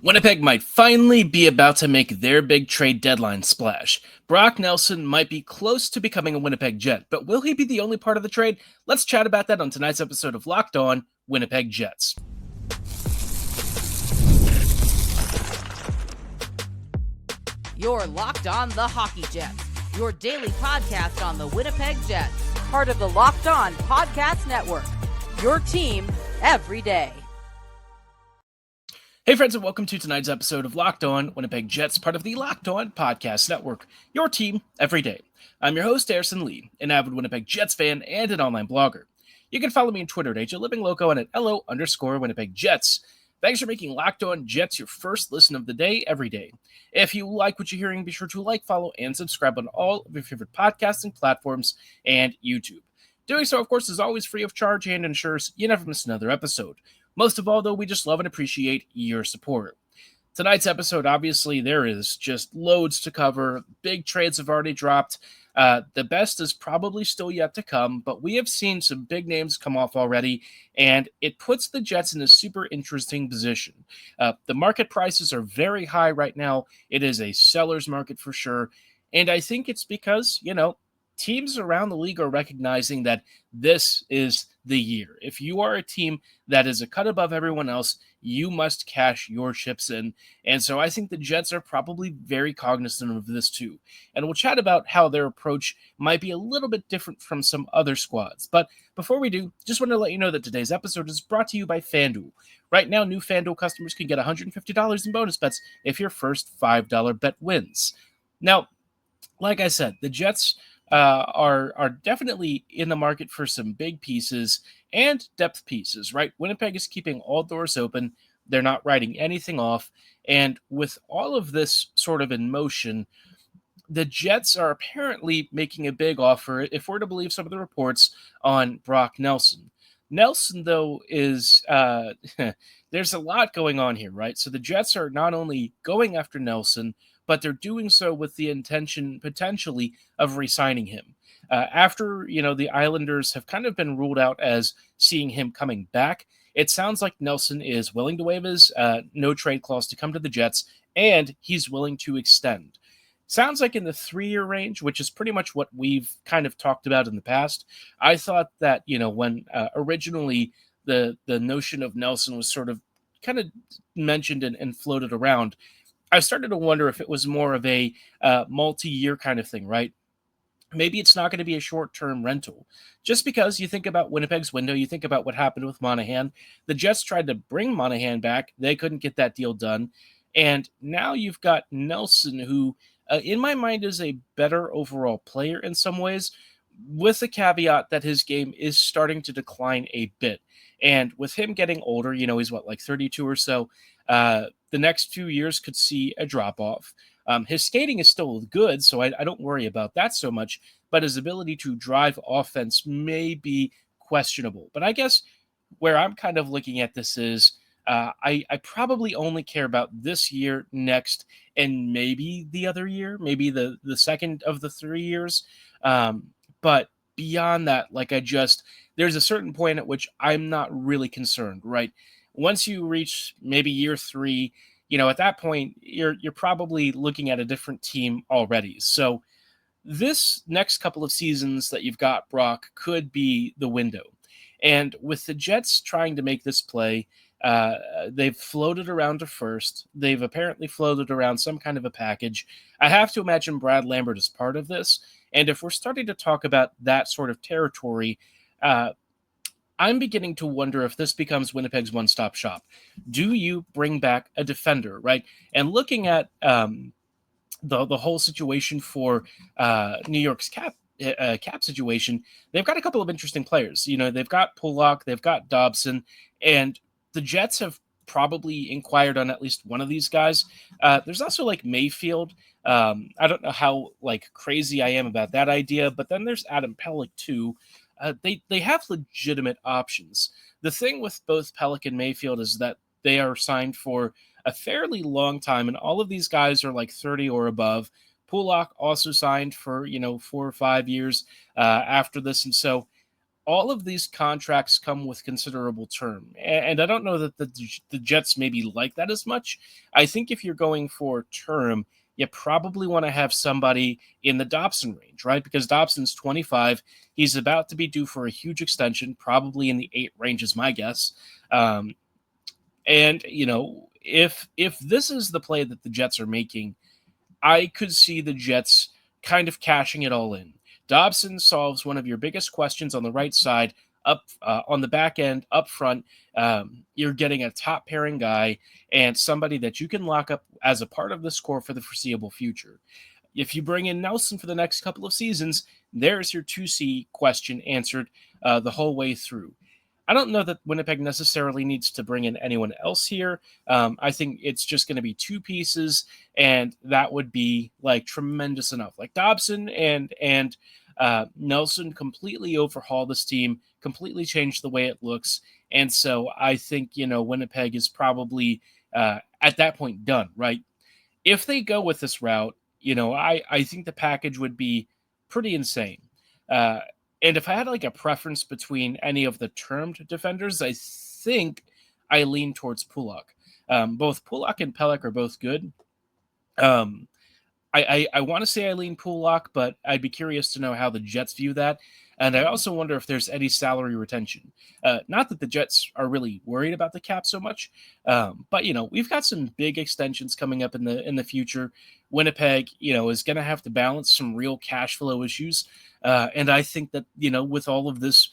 Winnipeg might finally be about to make their big trade deadline splash. Brock Nelson might be close to becoming a Winnipeg Jet, but will he be the only part of the trade? Let's chat about that on tonight's episode of Locked On Winnipeg Jets. You're Locked On the Hockey Jets, your daily podcast on the Winnipeg Jets, part of the Locked On Podcast Network, your team every day. Hey friends, and welcome to tonight's episode of Locked On Winnipeg Jets, part of the Locked On Podcast Network, your team every day. I'm your host, Harrison Lee, an avid Winnipeg Jets fan and an online blogger. You can follow me on Twitter at @LivingLoco and at @LO_Winnipeg Jets. Thanks for making Locked On Jets your first listen of the day every day. If you like what you're hearing, be sure to like, follow, and subscribe on all of your favorite podcasting platforms and YouTube. Doing so, of course, is always free of charge and ensures you never miss another episode. Most of all, though, we just love and appreciate your support. Tonight's episode, obviously, there is just loads to cover. Big trades have already dropped. The best is probably still yet to come, but we have seen some big names come off already, and it puts the Jets in a super interesting position. The market prices are very high right now. It is a seller's market for sure, and I think it's because, teams around the league are recognizing that this is the year. If you are a team that is a cut above everyone else, you must cash your chips in. And so I think the Jets are probably very cognizant of this too. And we'll chat about how their approach might be a little bit different from some other squads. But before we do, just want to let you know that today's episode is brought to you by FanDuel. Right now, new FanDuel customers can get $150 in bonus bets if your first $5 bet wins. Now, like I said, the Jets are definitely in the market for some big pieces and depth pieces, right? Winnipeg is keeping all doors open. They're not writing anything off. And with all of this sort of in motion, the Jets are apparently making a big offer, if we're to believe some of the reports, on Brock Nelson. Nelson, though, is there's a lot going on here, right? So the Jets are not only going after Nelson, but they're doing so with the intention, potentially, of re-signing him. After, the Islanders have kind of been ruled out as seeing him coming back, it sounds like Nelson is willing to waive his no-trade clause to come to the Jets, and he's willing to extend. Sounds like in the 3-year range, which is pretty much what we've kind of talked about in the past. I thought that, when originally the notion of Nelson was sort of kind of mentioned and floated around, I started to wonder if it was more of a multi-year kind of thing, right? Maybe it's not going to be a short-term rental. Just because you think about Winnipeg's window, you think about what happened with Monahan. The Jets tried to bring Monahan back. They couldn't get that deal done. And now you've got Nelson, who, in my mind, is a better overall player in some ways, with the caveat that his game is starting to decline a bit. And with him getting older, he's like 32 or so, the next few years could see a drop-off. His skating is still good, so I don't worry about that so much, but his ability to drive offense may be questionable. But I guess where I'm kind of looking at this is I probably only care about this year, next, and maybe the other year, maybe the second of the 3 years. But beyond that, there's a certain point at which I'm not really concerned, right? Once you reach maybe year 3, at that point, you're probably looking at a different team already. So this next couple of seasons that you've got, Brock, could be the window. And with the Jets trying to make this play, they've floated around to first. They've apparently floated around some kind of a package. I have to imagine Brad Lambert is part of this. And if we're starting to talk about that sort of territory, I'm beginning to wonder if this becomes Winnipeg's one-stop shop. Do you bring back a defender, right? And looking at the whole situation for New York's cap situation, they've got a couple of interesting players. They've got Pierre-luc, they've got Dobson, and the Jets have probably inquired on at least one of these guys. There's also Mayfield. I don't know how crazy I am about that idea, but then there's Adam Pelech too. They have legitimate options. The thing with both Pelech and Mayfield is that they are signed for a fairly long time, and all of these guys are 30 or above. Pierre-luc also signed for 4 or 5 years after this, and so all of these contracts come with considerable term. And I don't know that the Jets maybe like that as much. I think if you're going for term, you probably want to have somebody in the Dobson range, right? Because Dobson's 25. He's about to be due for a huge extension, probably in the 8 range is my guess. And, if this is the play that the Jets are making, I could see the Jets kind of cashing it all in. Dobson solves one of your biggest questions on the right side, up on the back end, up front. You're getting a top pairing guy and somebody that you can lock up as a part of this core for the foreseeable future. If you bring in Nelson for the next couple of seasons, there's your 2C question answered the whole way through. I don't know that Winnipeg necessarily needs to bring in anyone else here. I think it's just going to be 2 pieces, and that would be like tremendous enough. Like Dobson and Nelson completely overhaul this team, completely change the way it looks, and so I think Winnipeg is probably at that point done. Right? If they go with this route, I think the package would be pretty insane. And if I had like a preference between any of the termed defenders, I think I lean towards Pulock. Both Pulock and Pelech are both good. I want to say I lean Pulock, but I'd be curious to know how the Jets view that. And I also wonder if there's any salary retention. Not that the Jets are really worried about the cap so much, but we've got some big extensions coming up in the future. Winnipeg, is going to have to balance some real cash flow issues, and I think that with all of this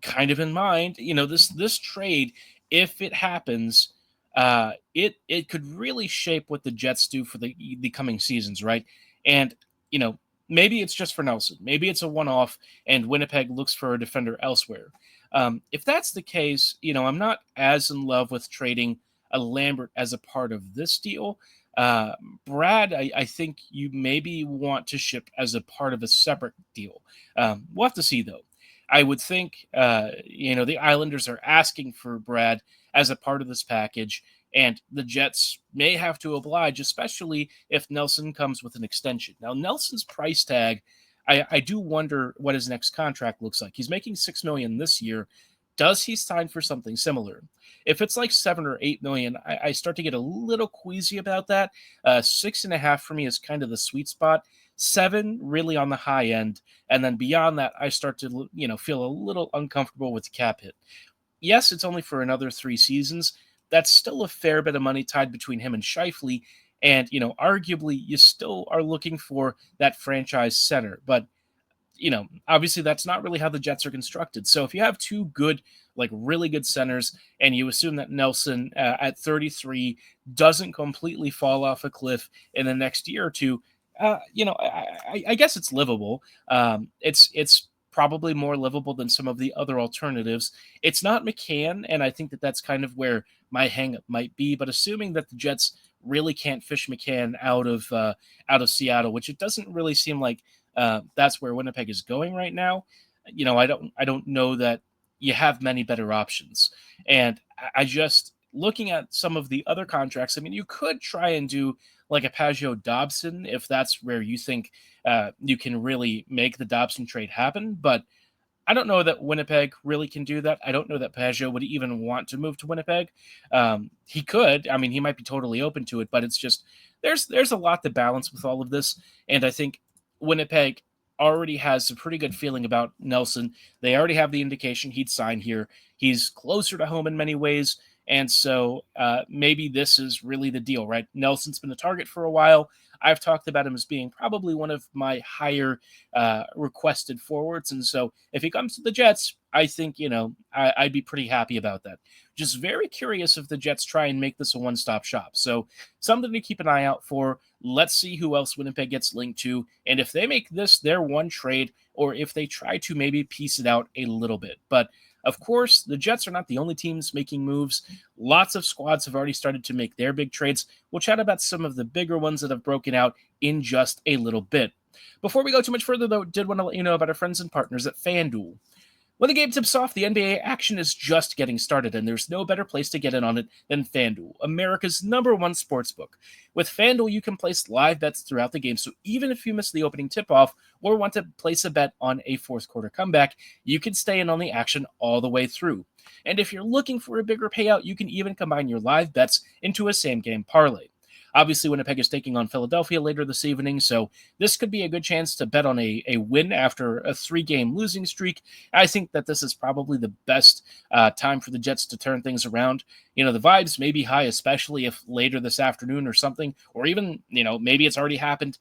kind of in mind, this trade, if it happens, it could really shape what the Jets do for the coming seasons, right? And maybe it's just for Nelson, maybe it's a one-off, and Winnipeg looks for a defender elsewhere. If that's the case, I'm not as in love with trading a Lambert as a part of this deal. Brad, I think you maybe want to ship as a part of a separate deal. We'll have to see, though. I would think, the Islanders are asking for Brad as a part of this package, and the Jets may have to oblige, especially if Nelson comes with an extension. Now, Nelson's price tag, I do wonder what his next contract looks like. He's making $6 million this year. Does he sign for something similar? If it's like $7 or $8 million, I start to get a little queasy about that. 6.5 for me is kind of the sweet spot. 7 really on the high end, and then beyond that, I start to feel a little uncomfortable with the cap hit. Yes, it's only for another 3 seasons. That's still a fair bit of money tied between him and Scheifele, and arguably you still are looking for that franchise center, but obviously that's not really how the Jets are constructed. So if you have 2 good, like really good centers, and you assume that Nelson at 33 doesn't completely fall off a cliff in the next year or two, I guess it's livable. It's probably more livable than some of the other alternatives. It's not McCann, and I think that that's kind of where my hang-up might be. But assuming that the Jets really can't fish McCann out of Seattle, which it doesn't really seem like that's where Winnipeg is going right now. I don't know that you have many better options. And I just looking at some of the other contracts. I mean, you could try and do like a Pistachios Dobson if that's where you think you can really make the Dobson trade happen. But I don't know that Winnipeg really can do that. I don't know that Pistachios would even want to move to Winnipeg. He could. I mean, he might be totally open to it, but it's just there's a lot to balance with all of this. And I think Winnipeg already has a pretty good feeling about Nelson. They already have the indication he'd sign here. He's closer to home in many ways. And so maybe this is really the deal, right? Nelson's been a target for a while. I've talked about him as being probably one of my higher requested forwards. And so if he comes to the Jets, I think, I'd be pretty happy about that. Just very curious if the Jets try and make this a one-stop shop. So something to keep an eye out for. Let's see who else Winnipeg gets linked to. And if they make this their one trade, or if they try to maybe piece it out a little bit. But of course, the Jets are not the only teams making moves. Lots of squads have already started to make their big trades. We'll chat about some of the bigger ones that have broken out in just a little bit. Before we go too much further, though, did want to let you know about our friends and partners at FanDuel. When the game tips off, the NBA action is just getting started, and there's no better place to get in on it than FanDuel, America's #1 sportsbook. With FanDuel, you can place live bets throughout the game, so even if you miss the opening tip-off or want to place a bet on a fourth quarter comeback, you can stay in on the action all the way through. And if you're looking for a bigger payout, you can even combine your live bets into a same-game parlay. Obviously, Winnipeg is taking on Philadelphia later this evening, so this could be a good chance to bet on a win after a 3-game losing streak. I think that this is probably the best time for the Jets to turn things around. The vibes may be high, especially if later this afternoon or something, or even, maybe it's already happened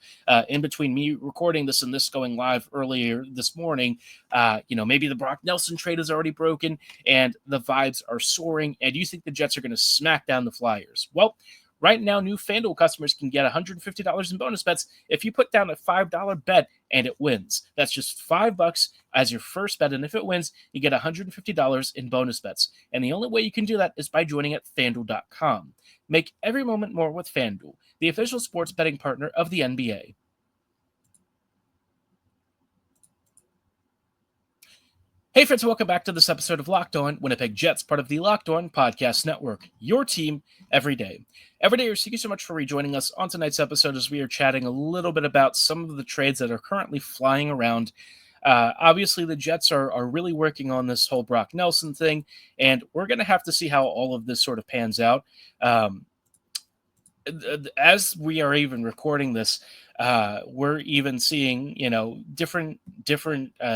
in between me recording this and this going live earlier this morning. Maybe the Brock Nelson trade is already broken and the vibes are soaring, and you think the Jets are going to smack down the Flyers. Well, right now, new FanDuel customers can get $150 in bonus bets if you put down a $5 bet and it wins. That's just $5 as your first bet, and if it wins, you get $150 in bonus bets. And the only way you can do that is by joining at FanDuel.com. Make every moment more with FanDuel, the official sports betting partner of the NBA. Hey friends, welcome back to this episode of Locked On Winnipeg Jets, part of the Locked On Podcast Network, your team every day. Every day, thank you so much for rejoining us on tonight's episode as we are chatting a little bit about some of the trades that are currently flying around. Obviously, the Jets are really working on this whole Brock Nelson thing, and we're going to have to see how all of this sort of pans out. As we are even recording this, we're even seeing, different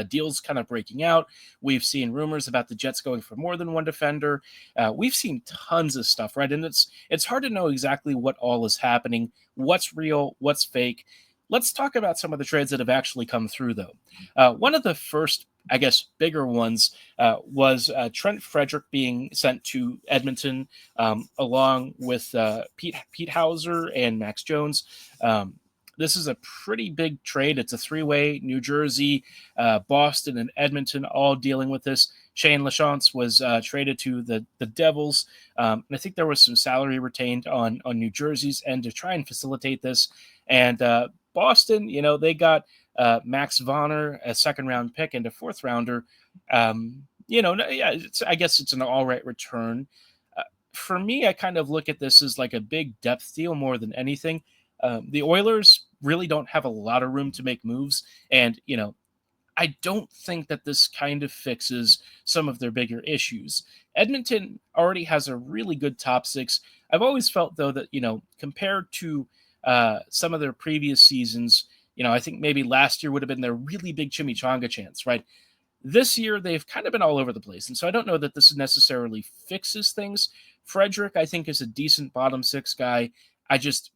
deals kind of breaking out. We've seen rumors about the Jets going for more than one defender. We've seen tons of stuff, right? And it's hard to know exactly what all is happening, what's real, what's fake. Let's talk about some of the trades that have actually come through, though. One of the first, I guess, bigger ones was Trent Frederick being sent to Edmonton along with Pete Hauser and Max Jones. This is a pretty big trade. It's a 3-way, New Jersey, Boston, and Edmonton all dealing with this. Shane Lachance was traded to the Devils. And I think there was some salary retained on New Jersey's end to try and facilitate this. And Boston, they got Max Vonner, a second-round pick, and a fourth-rounder. I guess it's an all-right return. For me, I kind of look at this as like a big depth deal more than anything. The Oilers really don't have a lot of room to make moves, and I don't think that this kind of fixes some of their bigger issues. Edmonton already has a really good top six. I've always felt, though, that compared to some of their previous seasons, I think maybe last year would have been their really big chimichanga chance, right? This year, they've kind of been all over the place, and so I don't know that this necessarily fixes things. Frederick, I think, is a decent bottom six guy. I just,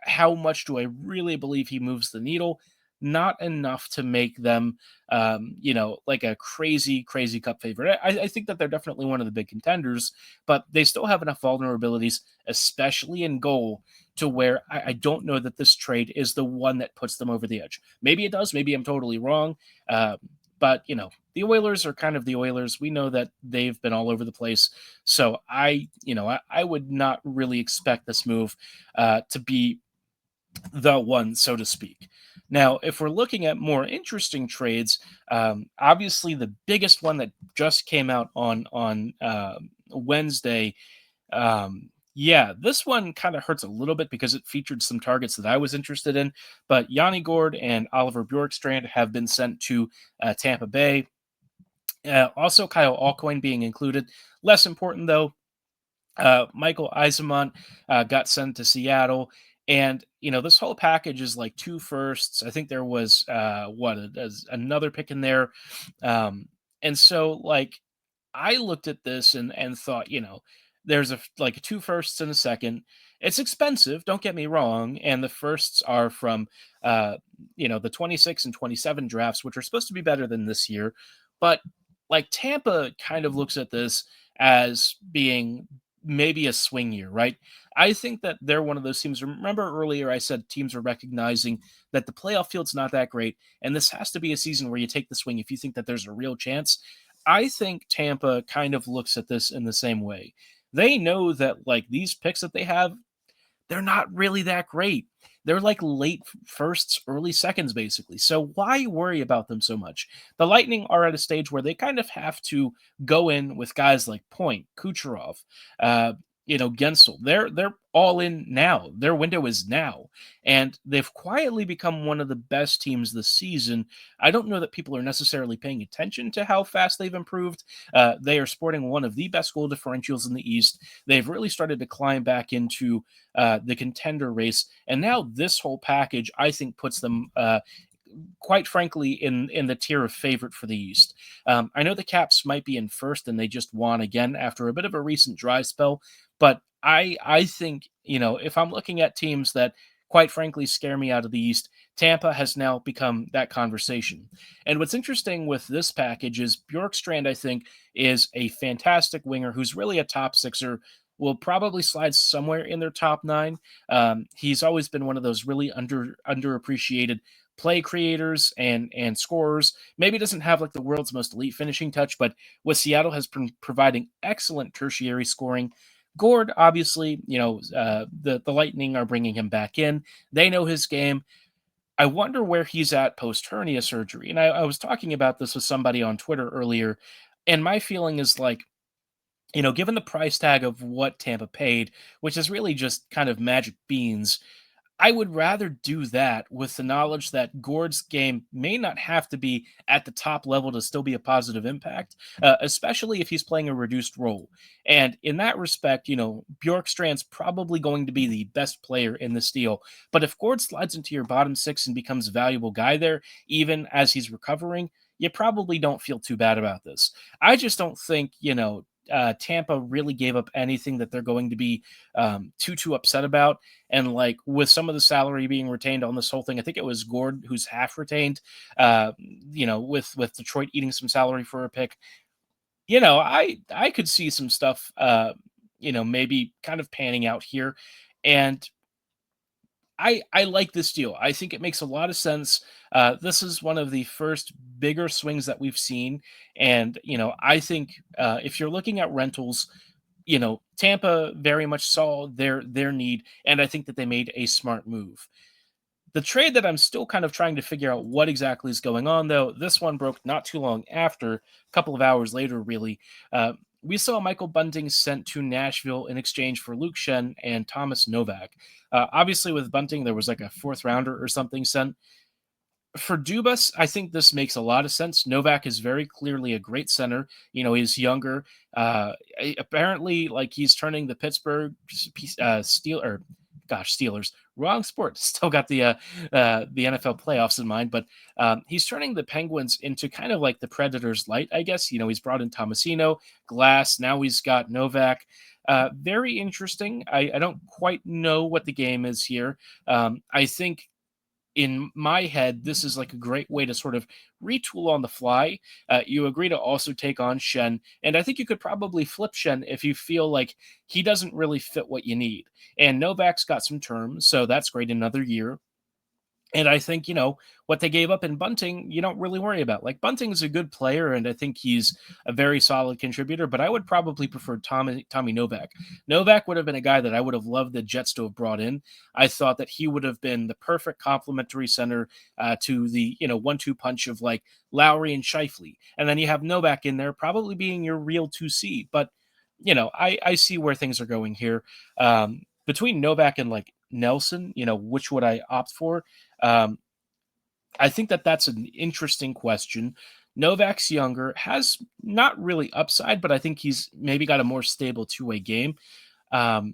how much do I really believe he moves the needle? Not enough to make them, like a crazy cup favorite. I think that they're definitely one of the big contenders, but they still have enough vulnerabilities, especially in goal, to where I don't know that this trade is the one that puts them over the edge. Maybe it does. Maybe I'm totally wrong. But, the Oilers are kind of the Oilers. We know that they've been all over the place. So I would not really expect this move to be the one, so to speak. Now, if we're looking at more interesting trades, obviously the biggest one that just came out on Wednesday, this one kind of hurts a little bit because it featured some targets that I was interested in, but Yanni Gourde and Oliver Bjorkstrand have been sent to Tampa Bay. Also, Kyle Alcoin being included. Less important, though, Michael Eisman got sent to Seattle. And, this whole package is like 2 firsts. I think there was, another pick in there. And so, I looked at this and thought, there's a 2 firsts and a second. It's expensive, don't get me wrong. And the firsts are from, the 26 and 27 drafts, which are supposed to be better than this year. But, Tampa kind of looks at this as being maybe a swing year, right? I think that they're one of those teams. Remember earlier I said teams are recognizing that the playoff field's not that great, and this has to be a season where you take the swing if you think that there's a real chance. I think Tampa kind of looks at this in the same way. They know that these picks that they have, they're not really that great. They're like late firsts, early seconds, basically. So why worry about them so much? The Lightning are at a stage where they kind of have to go in with guys like Point, Kucherov, uh, Gensel. They're all in now. Their window is now, and they've quietly become one of the best teams this season. I don't know that people are necessarily paying attention to how fast they've improved. They are sporting one of the best goal differentials in the East. They've really started to climb back into the contender race, and now this whole package, I think, puts them quite frankly, in the tier of favorite for the East. I know the Caps might be in first, and they just won again after a bit of a recent dry spell. But I think if I'm looking at teams that quite frankly scare me out of the East, Tampa has now become that conversation. And what's interesting with this package is Bjorkstrand, I think, is a fantastic winger who's really a top sixer. Will probably slide somewhere in their top nine. He's always been one of those really underappreciated play creators and scorers. Maybe doesn't have like the world's most elite finishing touch, but with Seattle has been providing excellent tertiary scoring. Gourde, obviously, the Lightning are bringing him back in. They know his game. I wonder where he's at post hernia surgery. And I was talking about this with somebody on Twitter earlier, and my feeling is like, given the price tag of what Tampa paid, which is really just kind of magic beans, I would rather do that with the knowledge that Gourde's game may not have to be at the top level to still be a positive impact, especially if he's playing a reduced role. And in that respect, Bjorkstrand's probably going to be the best player in this deal. But if Gourde slides into your bottom six and becomes a valuable guy there, even as he's recovering, you probably don't feel too bad about this. I just don't think, Tampa really gave up anything that they're going to be too upset about. And like with some of the salary being retained on this whole thing, I think it was Gourde who's half retained. With Detroit eating some salary for a pick. I could see some stuff. Maybe kind of panning out here, and I like this deal. I think it makes a lot of sense. This is one of the first bigger swings that we've seen, and I think if you're looking at rentals, Tampa very much saw their need, and I think that they made a smart move. The trade that I'm still kind of trying to figure out what exactly is going on, though, this one broke not too long after, a couple of hours later, really. We saw Michael Bunting sent to Nashville in exchange for Luke Schenn and Thomas Novak. Obviously, with Bunting, there was like a fourth rounder or something sent. For Dubas, I think this makes a lot of sense. Novak is very clearly a great center. He's younger. Apparently, like he's turning the Pittsburgh Steelers. Wrong sport. Still got the NFL playoffs in mind, but he's turning the Penguins into kind of like the Predators light, I guess. He's brought in Tomasino, Glass. Now he's got Novak. Very interesting. I don't quite know what the game is here. I think in my head, this is like a great way to sort of retool on the fly. You agree to also take on Schenn, and I think you could probably flip Schenn if you feel like he doesn't really fit what you need. And Novak's got some terms, so that's great. Another year. And I think, what they gave up in Bunting, you don't really worry about. Like, Bunting's a good player, and I think he's a very solid contributor, but I would probably prefer Tommy Novak. Novak would have been a guy that I would have loved the Jets to have brought in. I thought that he would have been the perfect complementary center to the, 1-2 punch of, like, Lowry and Scheifele. And then you have Novak in there probably being your real 2C. But, I see where things are going here. Between Novak and, like, Nelson, which would I opt for? I think that that's an interesting question. Novak's younger, has not really upside, but I think he's maybe got a more stable two-way game. I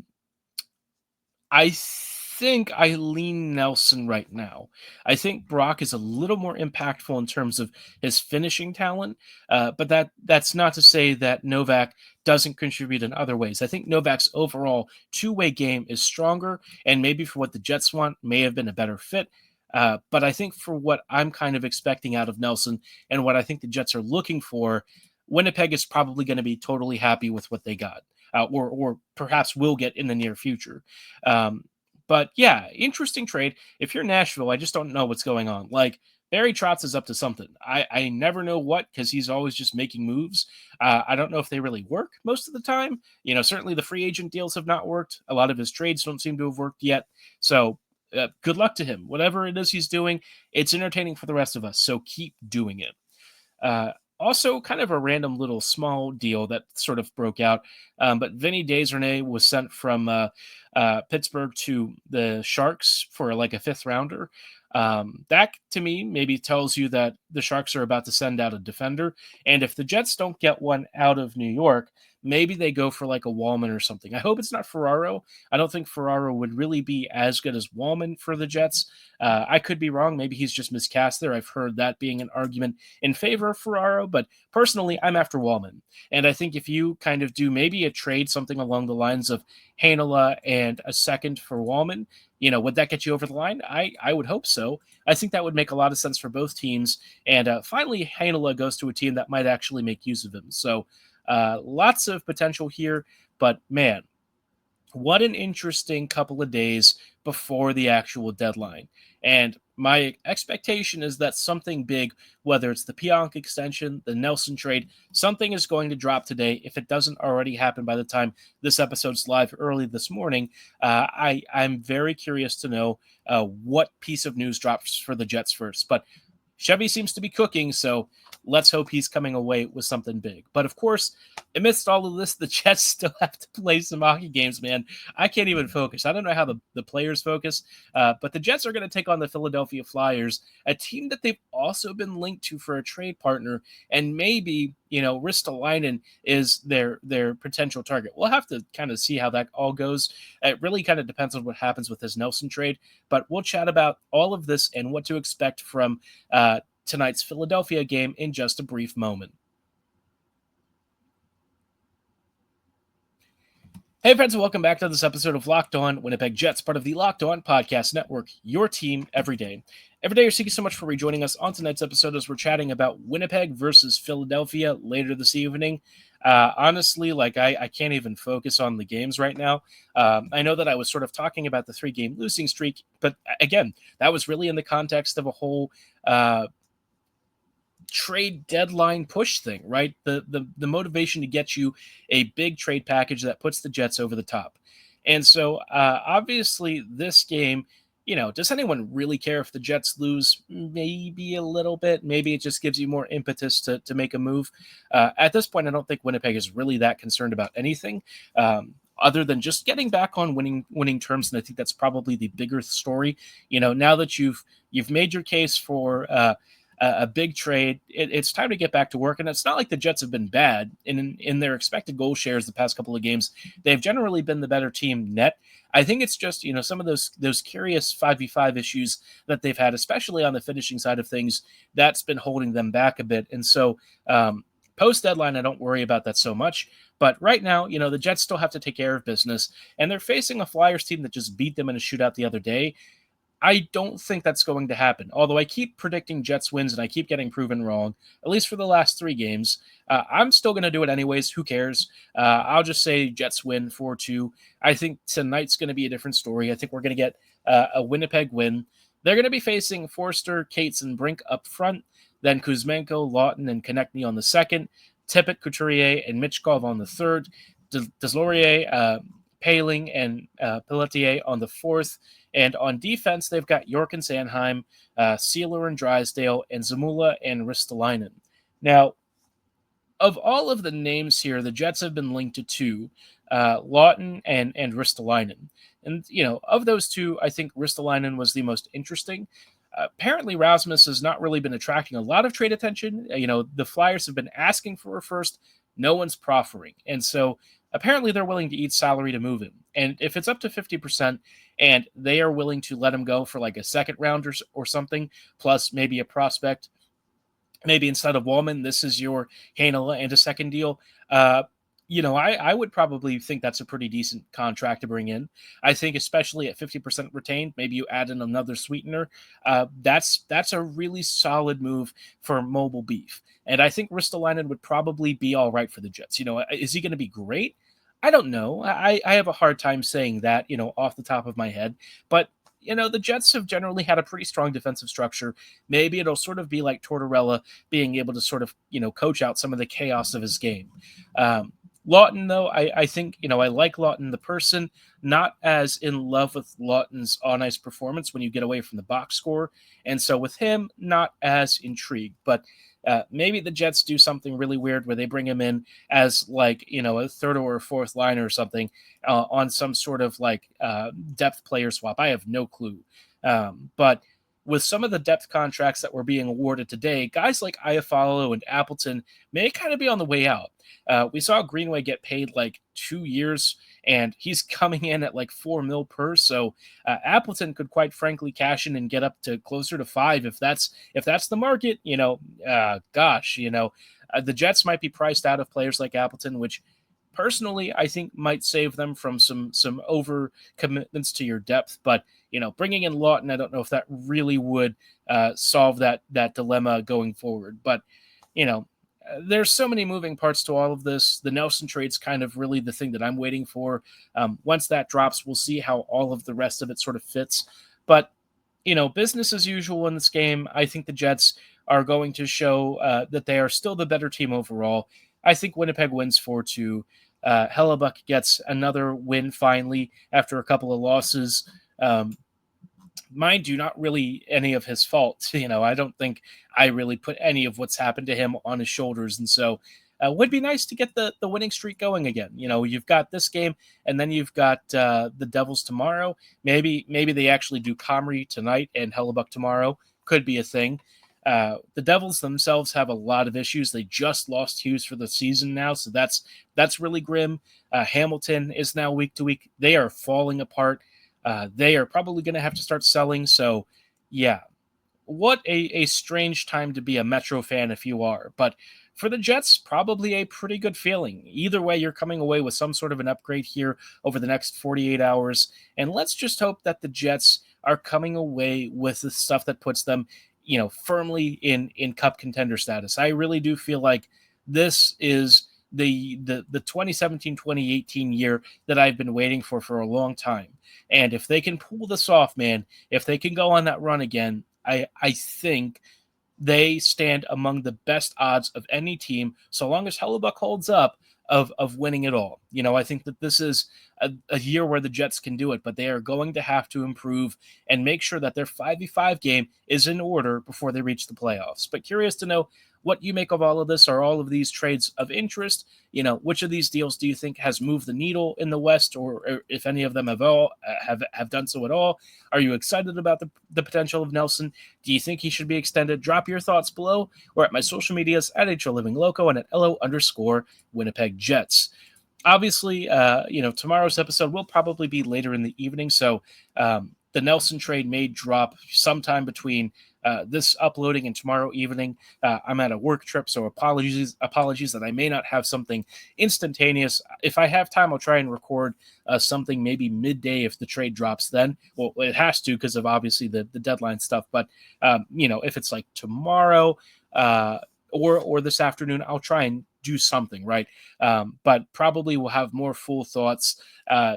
think I lean Nelson right now. I think Brock is a little more impactful in terms of his finishing talent, but that's not to say that Novak doesn't contribute in other ways. I think Novak's overall two-way game is stronger, and maybe for what the Jets want, may have been a better fit. But I think for what I'm kind of expecting out of Nelson and what I think the Jets are looking for, Winnipeg is probably going to be totally happy with what they got, or perhaps will get in the near future. But yeah, interesting trade. If you're Nashville, I just don't know what's going on. Like, Barry Trotz is up to something. I never know what, because he's always just making moves. I don't know if they really work most of the time. Certainly the free agent deals have not worked. A lot of his trades don't seem to have worked yet. So good luck to him. Whatever it is he's doing, it's entertaining for the rest of us. So keep doing it. Uh, Also, kind of a random little small deal that sort of broke out. But Vinny Desharnais was sent from Pittsburgh to the Sharks for like a fifth rounder. That to me maybe tells you that the Sharks are about to send out a defender. And if the Jets don't get one out of New York, maybe they go for like a Wallman or something. I hope it's not Ferraro. I don't think Ferraro would really be as good as Wallman for the Jets. I could be wrong. Maybe he's just miscast there. I've heard that being an argument in favor of Ferraro, but personally, I'm after Wallman. And I think if you kind of do maybe a trade, something along the lines of Heinola and a second for Wallman, would that get you over the line? I would hope so. I think that would make a lot of sense for both teams. And finally, Heinola goes to a team that might actually make use of him. So lots of potential here, but man, what an interesting couple of days before the actual deadline. And my expectation is that something big, whether it's the Pierre-luc extension, the Nelson trade, something is going to drop today. If it doesn't already happen by the time this episode's live early this morning, I'm very curious to know what piece of news drops for the Jets first. But Chevy seems to be cooking, so let's hope he's coming away with something big. But of course, amidst all of this, the Jets still have to play some hockey games, man. I can't even focus. I don't know how the players focus, but the Jets are going to take on the Philadelphia Flyers, a team that they've also been linked to for a trade partner, and maybe, Ristolainen is their potential target. We'll have to kind of see how that all goes. It really kind of depends on what happens with this Nelson trade, but we'll chat about all of this and what to expect from tonight's Philadelphia game in just a brief moment. Hey friends, and welcome back to this episode of Locked On Winnipeg Jets, part of the Locked On Podcast Network, your team every day. Every day, thank you so much for rejoining us on tonight's episode as we're chatting about Winnipeg versus Philadelphia later this evening. Honestly, I can't even focus on the games right now. I know that I was sort of talking about the 3-game losing streak, but again, that was really in the context of a whole trade deadline push thing, right? The motivation to get you a big trade package that puts the Jets over the top. And so obviously this game, does anyone really care if the Jets lose? Maybe a little bit. Maybe it just gives you more impetus to make a move. At this point, I don't think Winnipeg is really that concerned about anything other than just getting back on winning terms. And I think that's probably the bigger story. Now that you've made your case for a big trade, it's time to get back to work. And it's not like the Jets have been bad in their expected goal shares the past couple of games. They've generally been the better team net. I think it's just, some of those curious 5v5 issues that they've had, especially on the finishing side of things, that's been holding them back a bit. And so post deadline, I don't worry about that so much. But right now, the Jets still have to take care of business, and they're facing a Flyers team that just beat them in a shootout the other day. I don't think that's going to happen, although I keep predicting Jets wins and I keep getting proven wrong, at least for the last 3 games. I'm still going to do it anyways. Who cares? I'll just say Jets win 4-2. I think tonight's going to be a different story. I think we're going to get a Winnipeg win. They're going to be facing Forster, Cates, and Brink up front, then Kuzmenko, Lawton, and Konechny on the second, Tippett, Couturier, and Michkov on the third, Deslauriers, Paling, and Pelletier on the fourth. And on defense, they've got York and Sanheim, Sealer and Drysdale, and Zamula and Ristolainen. Now, of all of the names here, the Jets have been linked to 2, Lawton and Ristolainen. And, of those 2, I think Ristolainen was the most interesting. Apparently, Rasmus has not really been attracting a lot of trade attention. The Flyers have been asking for a first. No one's proffering. And so apparently they're willing to eat salary to move him. And if it's up to 50% and they are willing to let him go for like a second rounder or something, plus maybe a prospect, maybe instead of Wallman, this is your Heinola and a second deal, I would probably think that's a pretty decent contract to bring in. I think especially at 50% retained, maybe you add in another sweetener. That's a really solid move for mobile beef. And I think Ristolainen would probably be all right for the Jets. Is he going to be great? I don't know. I have a hard time saying that, off the top of my head. But the Jets have generally had a pretty strong defensive structure. Maybe it'll sort of be like Tortorella being able to sort of, coach out some of the chaos of his game. Lawton, though, I think, I like Lawton the person, not as in love with Lawton's on-ice performance when you get away from the box score. And so with him, not as intrigued. But maybe the Jets do something really weird where they bring him in as like, a third or a fourth liner or something on some sort of like depth player swap. I have no clue. But with some of the depth contracts that were being awarded today, guys like Iafallo and Appleton may kind of be on the way out. We saw Greenway get paid like 2 years, and he's coming in at like $4 million per. So Appleton could quite frankly cash in and get up to closer to 5 if that's the market. The Jets might be priced out of players like Appleton, which personally I think might save them from some over commitments to your depth. But bringing in Lawton, I don't know if that really would solve that dilemma going forward. But there's so many moving parts to all of this. The Nelson trade's kind of really the thing that I'm waiting for. Once that drops, we'll see how all of the rest of it sort of fits. But, business as usual in this game. I think the Jets are going to show that they are still the better team overall. I think Winnipeg wins 4-2. Hellebuyck gets another win finally after a couple of losses. Mind you, not really any of his fault. I don't think I really put any of what's happened to him on his shoulders. And so would be nice to get the winning streak going again. You've got this game, and then you've got the Devils tomorrow. Maybe they actually do Comrie tonight and Hellebuyck tomorrow. Could be a thing. The Devils themselves have a lot of issues. They just lost Hughes for the season now, so that's really grim. Hamilton is now week to week. They are falling apart. They are probably going to have to start selling. So, yeah, what a strange time to be a Metro fan if you are. But for the Jets, probably a pretty good feeling. Either way, you're coming away with some sort of an upgrade here over the next 48 hours. And let's just hope that the Jets are coming away with the stuff that puts them, firmly in cup contender status. I really do feel like this is the 2017-2018 year that I've been waiting for a long time. And if they can pull this off, man, if they can go on that run again, I think they stand among the best odds of any team, so long as Hellebuyck holds up, of winning it all. I think that this is a year where the Jets can do it, but they are going to have to improve and make sure that their 5v5 game is in order before they reach the playoffs. But curious to know what you make of all of this. Are all of these trades of interest? Which of these deals do you think has moved the needle in the West, or if any of them have done so at all? Are you excited about the potential of Nelson? Do you think he should be extended? Drop your thoughts below or at my social medias at HLivingLoco and at LO_Winnipeg Jets. Obviously, tomorrow's episode will probably be later in the evening, so the Nelson trade may drop sometime between this uploading and tomorrow evening. I'm at a work trip, so apologies that I may not have something instantaneous. If I have time, I'll try and record something maybe midday if the trade drops then. Well, it has to because of obviously the deadline stuff. But, if it's like tomorrow or this afternoon, I'll try and do something, right? But probably we'll have more full thoughts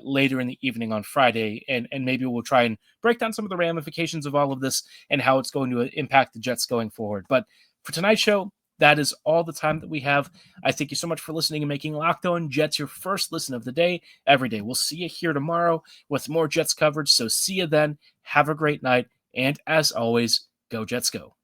later in the evening on Friday, and maybe we'll try and break down some of the ramifications of all of this and how it's going to impact the Jets going forward. But for tonight's show, that is all the time that we have. I thank you so much for listening and making Locked On Jets your first listen of the day every day. We'll see you here tomorrow with more Jets coverage, so see you then. Have a great night, and as always, go Jets go.